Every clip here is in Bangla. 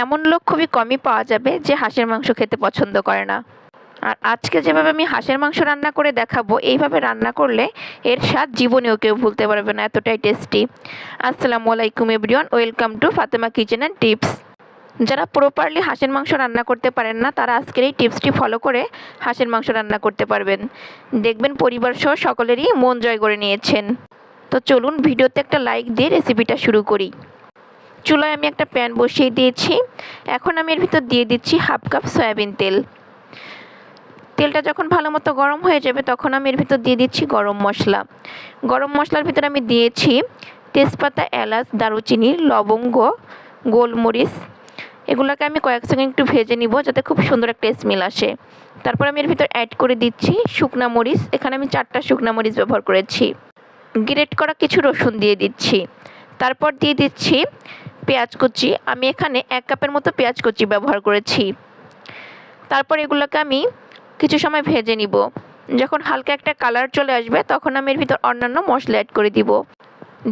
এমন লোক খুবই কমই পাওয়া যাবে যে হাঁসের মাংস খেতে পছন্দ করে না। আর আজকে যেভাবে আমি হাঁসের মাংস রান্না করে দেখাবো, এইভাবে রান্না করলে এর স্বাদ জীবনেও কেউ ভুলতে পারবে না, এতটাই টেস্টি। আসসালামু আলাইকুম everyone, welcome to Fatema kitchen and tips. যারা প্রপারলি হাঁসের মাংস রান্না করতে পারেন না, তারা আজকের এই টিপসটি ফলো করে হাঁসের মাংস রান্না করতে পারবেন। দেখবেন পরিবার সহ সকলেরই মন জয় করে নিয়েছেন। তো চলুন ভিডিওতে একটা লাইক দিয়ে রেসিপিটা শুরু করি। চুলায় আমি একটা প্যান বসিয়ে দিয়েছি। এখন আমি এর ভিতর দিয়ে দিচ্ছি হাফ কাপ সয়াবিন তেল। তেলটা যখন ভালো মতো গরম হয়ে যাবে, তখন আমি এর ভিতর দিয়ে দিচ্ছি গরম মশলা। গরম মশলার ভিতর আমি দিয়েছি তেজপাতা, এলাচ, দারুচিনি, লবঙ্গ, গোলমরিচ। এগুলোকে আমি কয়েক সেকেন্ড একটু ভেজে নিব, যাতে খুব সুন্দর একটা স্মেল আসে। তারপর আমি এর ভিতর অ্যাড করে দিচ্ছি শুকনা মরিচ। এখানে আমি 4টা শুকনা মরিচ ব্যবহার করেছি। গ্রেট করা কিছু রসুন দিয়ে দিচ্ছি। তারপর দিয়ে দিচ্ছি পেঁয়াজ কুচি। আমি এখানে 1 কাপের মতো পেঁয়াজ কুচি ব্যবহার করেছি। তারপর এগুলোকে আমি কিছু সময় ভেজে নিব। যখন হালকা একটা কালার চলে আসবে, তখন আমি এর ভিতর অন্যান্য মশলা অ্যাড করে দিব।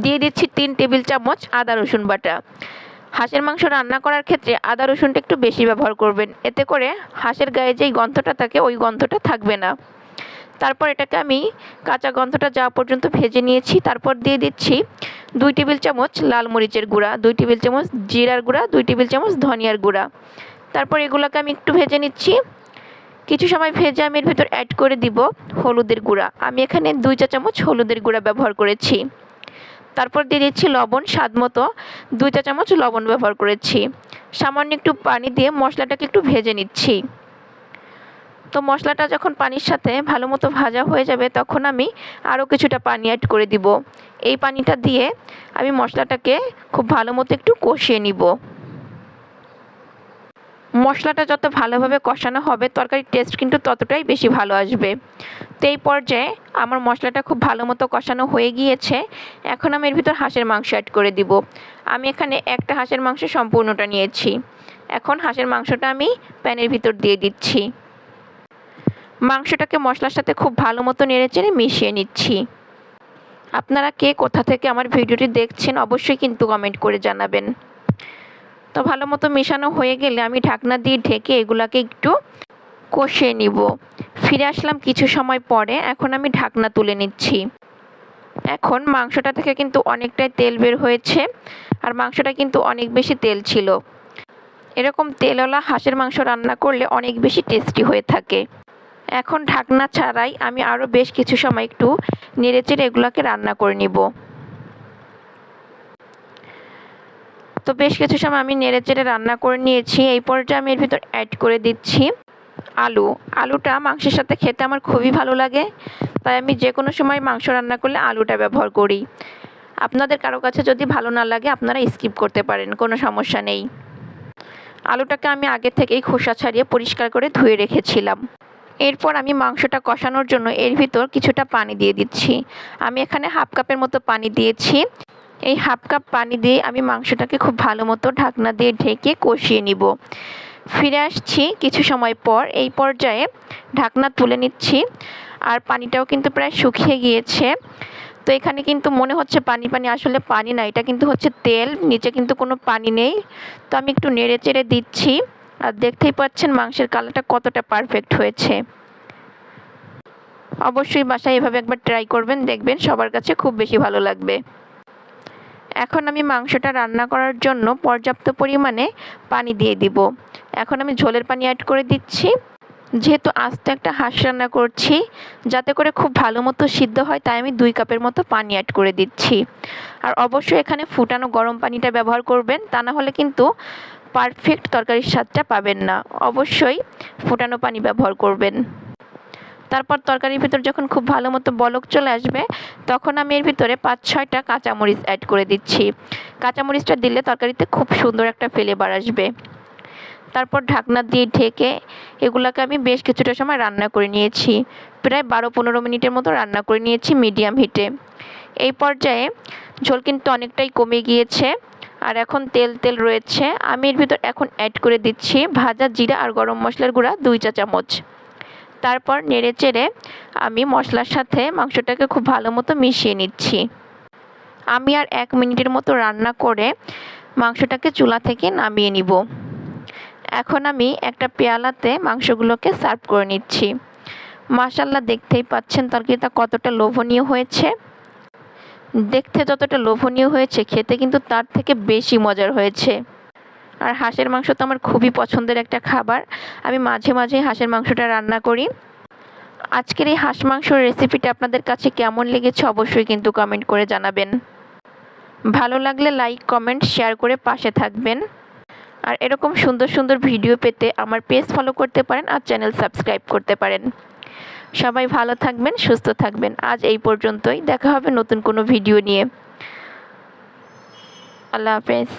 দিয়ে দিচ্ছি 3 টেবিল চামচ আদা রসুন বাটা। হাঁসের মাংস রান্না করার ক্ষেত্রে আদা রসুনটা একটু বেশি ব্যবহার করবেন, এতে করে হাঁসের গায়ে যেই গন্ধটা থাকে ওই গন্ধটা থাকবে না। তারপর এটাকে আমি কাঁচা গন্ধটা যাওয়া পর্যন্ত ভেজে নিয়েছি। তারপর দিয়ে দিচ্ছি 2 টেবিল চামচ লাল মরিচের গুঁড়া, 2 টেবিল চামচ জিরার গুঁড়া, 2 টেবিল চামচ ধনিয়ার গুঁড়া। তারপর এগুলোকে আমি একটু ভেজে নিচ্ছি। কিছু সময় ভেজে আমি এর ভিতর অ্যাড করে দিব হলুদের গুঁড়া। আমি এখানে 2 চা চামচ হলুদের গুঁড়া ব্যবহার করেছি। তারপর দিয়ে দিচ্ছি লবণ স্বাদ মতো, 2 চা চামচ লবণ ব্যবহার করেছি। সামান্য একটু পানি দিয়ে মশলাটাকে একটু ভেজে নিচ্ছি। তো মশলাটা যখন পানির সাথে ভালো মতো ভাজা হয়ে যাবে, তখন আমি আরও কিছুটা পানি অ্যাড করে দিব। এই পানিটা দিয়ে আমি মশলাটাকে খুব ভালো মতো একটু কষিয়ে নিব। মশলাটা যত ভালোভাবে কষানো হবে, তরকারির টেস্ট কিন্তু ততটাই বেশি ভালো আসবে। তো এই পর্যায়ে আমার মশলাটা খুব ভালো মতো কষানো হয়ে গিয়েছে। এখন আমি এর ভিতর হাঁসের মাংস অ্যাড করে দিব। আমি এখানে একটা হাঁসের মাংস সম্পূর্ণটা নিয়েছি। এখন হাঁসের মাংসটা আমি প্যানের ভিতর দিয়ে দিচ্ছি। মাংসটাকে মশলার সাথে খুব ভালো মতো নেড়েচেড়ে মিশিয়ে নিচ্ছি। আপনারা কে কোথা থেকে আমার ভিডিওটি দেখছেন অবশ্যই কিন্তু কমেন্ট করে জানাবেন। তো ভালো মতো মেশানো হয়ে গেলে আমি ঢাকনা দিয়ে ঢেকে এগুলাকে একটু কষিয়ে নিব। ফিরে আসলাম কিছু সময় পরে। এখন আমি ঢাকনা তুলে নিচ্ছি। এখন মাংসটা থেকে কিন্তু অনেকটাই তেল বের হয়েছে, আর মাংসটা কিন্তু অনেক বেশি তেল ছিল। এরকম তেলওয়ালা হাঁসের মাংস রান্না করলে অনেক বেশি টেস্টি হয়ে থাকে। এখন ঢাকনা ছাড়াই আমি আরও বেশ কিছু সময় একটু নেড়েচেড়ে এগুলোকে রান্না করে নিব। তো বেশ কিছু সময় আমি নেড়েচেড়ে রান্না করে নিয়েছি। এই পর্যায়ে আমি এর ভিতর অ্যাড করে দিচ্ছি আলুটা মাংসের সাথে খেতে আমার খুবই ভালো লাগে, তাই আমি যে কোনো সময় মাংস রান্না করলে আলুটা ব্যবহার করি। আপনাদের কারো কাছে যদি ভালো না লাগে, আপনারা স্কিপ করতে পারেন, কোনো সমস্যা নেই। আলুটাকে আমি আগে থেকেই খোসা ছাড়িয়ে পরিষ্কার করে ধুয়ে রেখেছিলাম। এরপর আমি মাংসটা কষানোর জন্য এর ভিতর কিছুটা পানি দিয়ে দিচ্ছি। আমি এখানে হাফ কাপের মতো পানি দিয়েছি। এই হাফ কাপ পানি দিয়ে আমি মাংসটাকে খুব ভালো মতো ঢাকনা দিয়ে ঢেকে কষিয়ে নিব। ফিরে আসছি কিছু সময় পর। এই পর্যায়ে ঢাকনা তুলে নিচ্ছি, আর পানিটাও কিন্তু প্রায় শুকিয়ে গিয়েছে। তো এখানে কিন্তু মনে হচ্ছে পানি পানি, আসলে পানি না, এটা কিন্তু হচ্ছে তেল, নিচে কিন্তু কোনো পানি নেই। তো আমি একটু নেড়ে চেড়ে দিচ্ছি, আর দেখতেই পাচ্ছেন মাংসের কালারটা কতটা পারফেক্ট হয়েছে। অবশ্যই বাসায় এভাবে একবার ট্রাই করবেন, দেখবেন সবার কাছে খুব বেশি ভালো লাগবে। এখন আমি মাংসটা রান্না করার জন্য পর্যাপ্ত পরিমাণে পানি দিয়ে দিব। এখন আমি ঝোলের পানি অ্যাড করে দিচ্ছি। যেহেতু আস্ত একটা হাঁস রান্না করছি, যাতে করে খুব ভালো মতো সিদ্ধ হয়, তাই আমি 2 কাপের মতো পানি অ্যাড করে দিচ্ছি। আর অবশ্যই এখানে ফুটানো গরম পানিটা ব্যবহার করবেন, তা না হলে কিন্তু পারফেক্ট তরকারির স্বাদটা পাবেন না। অবশ্যই ফুটানো পানি ব্যবহার করবেন। তারপর তরকারির ভিতর যখন খুব ভালো মতো বলক চলে আসবে, তখন আমি এর ভিতরে 5-6টা কাঁচামরিচ অ্যাড করে দিচ্ছি। কাঁচামরিচটা দিলে তরকারিতে খুব সুন্দর একটা ফ্লেভার আসবে। তারপর ঢাকনা দিয়ে ঢেকে এগুলোকে আমি বেশ কিছুটা সময় রান্না করে নিয়েছি। প্রায় 12-15 মিনিটের মতো রান্না করে নিয়েছি মিডিয়াম হিটে। এই পর্যায়ে ঝোল কিন্তু অনেকটাই কমে গিয়েছে, আর এখন তেল তেল রয়েছে। আমি এর ভিতর এখন অ্যাড করে দিচ্ছি ভাজা জিরা আর গরম মশলার গুঁড়া 2 চা চামচ। তারপর নেড়েচেড়ে আমি মশলার সাথে মাংসটাকে খুব ভালো মতো মিশিয়ে নিচ্ছি। আমি আর 1 মিনিটের মতো রান্না করে মাংসটাকে চুলা থেকে নামিয়ে নিব। এখন আমি একটা পেয়ালাতে মাংসগুলোকে সার্ভ করে নিচ্ছি। মাশাআল্লাহ, দেখতেই পাচ্ছেন তরকারিটা কতটা লোভনীয় হয়েছে। দেখতে যতটা লোভনীয় হয়েছে, খেতে কিন্তু তার থেকে বেশি মজার হয়েছে। আর হাঁসের মাংস তো আমার খুবই পছন্দের একটা খাবার। আমি মাঝে মাঝে হাঁসের মাংসটা রান্না করি। আজকের এই হাঁস মাংসর রেসিপিটা আপনাদের কাছে কেমন লেগেছে অবশ্যই কিন্তু কমেন্ট করে জানাবেন। ভালো লাগলে লাইক, কমেন্ট, শেয়ার করে পাশে থাকবেন। আর এরকম সুন্দর সুন্দর ভিডিও পেতে আমার পেজ ফলো করতে পারেন আর চ্যানেল সাবস্ক্রাইব করতে পারেন। সবাই ভালো থাকবেন, সুস্থ থাকবেন। আজ এই পর্যন্তই, দেখা হবে নতুন কোনো ভিডিও নিয়ে। আল্লাহ হাফেজ।